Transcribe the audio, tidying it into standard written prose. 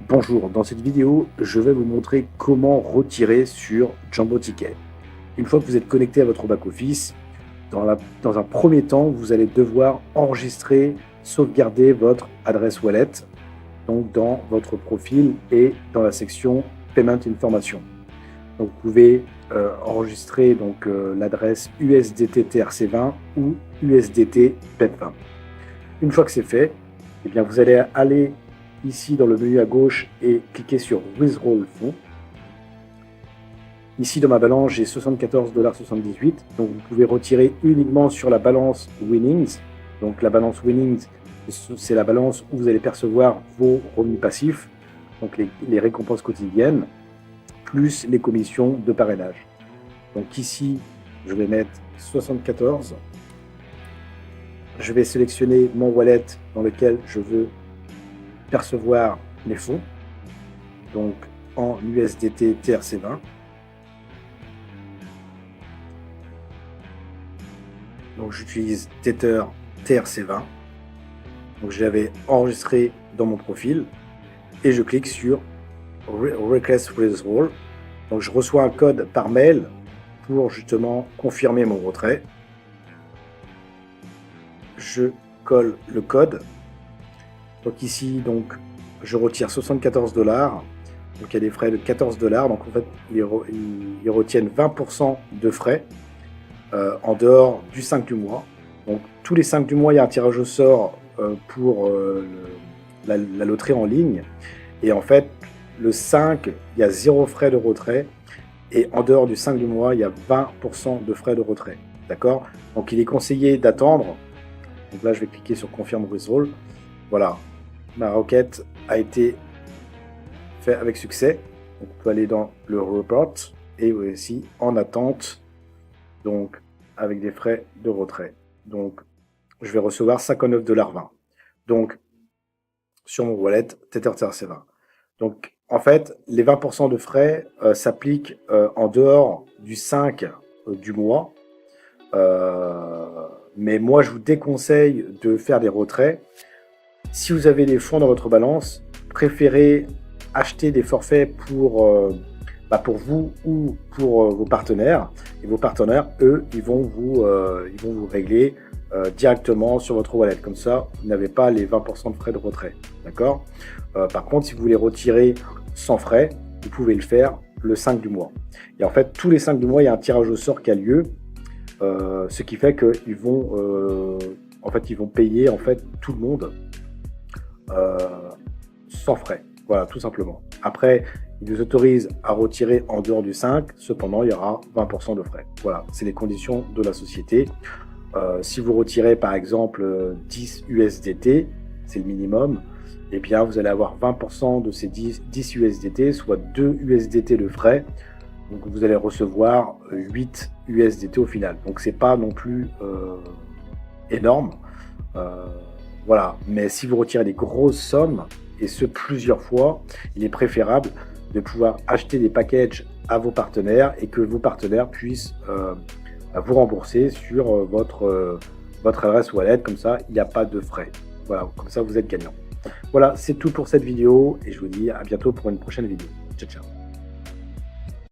Bonjour, dans cette vidéo, je vais vous montrer comment retirer sur Jumbo Ticket. Une fois que vous êtes connecté à votre back-office, dans un premier temps, vous allez devoir enregistrer, sauvegarder votre adresse wallet, donc dans votre profil et dans la section Payment Information. Donc vous pouvez enregistrer l'adresse USDT TRC20 ou USDT PEP20. Une fois que c'est fait, eh bien, vous allez aller ici dans le menu à gauche et cliquer sur Withdraw Fonds. Ici dans ma balance, j'ai 74,78 $. Donc vous pouvez retirer uniquement sur la balance Winnings. Donc la balance Winnings, c'est la balance où vous allez percevoir vos revenus passifs, donc les récompenses quotidiennes, plus les commissions de parrainage. Donc ici, je vais mettre 74. Je vais sélectionner mon wallet dans lequel je veux percevoir les fonds, donc en USDT TRC20. Donc j'utilise Tether TRC20. Donc je l'avais enregistré dans mon profil et je clique sur Request Withdrawal. Donc je reçois un code par mail pour justement confirmer mon retrait. Je colle le code. Donc ici, je retire 74 $. Donc il y a des frais de 14 $. Donc en fait, ils retiennent 20% de frais en dehors du 5 du mois. Donc tous les 5 du mois, il y a un tirage au sort pour la loterie en ligne. Et en fait, le 5, il y a 0 frais de retrait. Et en dehors du 5 du mois, il y a 20% de frais de retrait. D'accord? Donc il est conseillé d'attendre. Donc là, je vais cliquer sur Confirm Withdrawal. Voilà. Ma requête a été faite avec succès. Donc, on peut aller dans le report et aussi en attente, donc avec des frais de retrait. Donc, je vais recevoir 59,20 $. Donc, sur mon wallet Tether TRC20. Donc, en fait, les 20% de frais s'appliquent en dehors du 5 du mois. Mais moi, je vous déconseille de faire des retraits. Si vous avez des fonds dans votre balance, préférez acheter des forfaits pour vous ou pour vos partenaires. Et vos partenaires, eux, ils vont vous régler directement sur votre wallet. Comme ça, vous n'avez pas les 20% de frais de retrait. D'accord ? Par contre, si vous voulez retirer sans frais, vous pouvez le faire le 5 du mois. Et en fait, tous les 5 du mois, il y a un tirage au sort qui a lieu. Ce qui fait qu'ils vont, ils vont payer en fait tout le monde sans frais. Voilà, tout simplement. Après, ils nous autorisent à retirer en dehors du 5, cependant, il y aura 20% de frais. Voilà, c'est les conditions de la société. Si vous retirez par exemple 10 USDT, c'est le minimum, et bien vous allez avoir 20% de ces 10 USDT, soit 2 USDT de frais. Donc vous allez recevoir 8 USDT au final. Donc c'est pas non plus énorme. Voilà. Mais si vous retirez des grosses sommes, et ce plusieurs fois, il est préférable de pouvoir acheter des packages à vos partenaires et que vos partenaires puissent vous rembourser sur votre adresse wallet. Comme ça, il n'y a pas de frais. Voilà, comme ça vous êtes gagnant. Voilà, c'est tout pour cette vidéo et je vous dis à bientôt pour une prochaine vidéo. Ciao, ciao.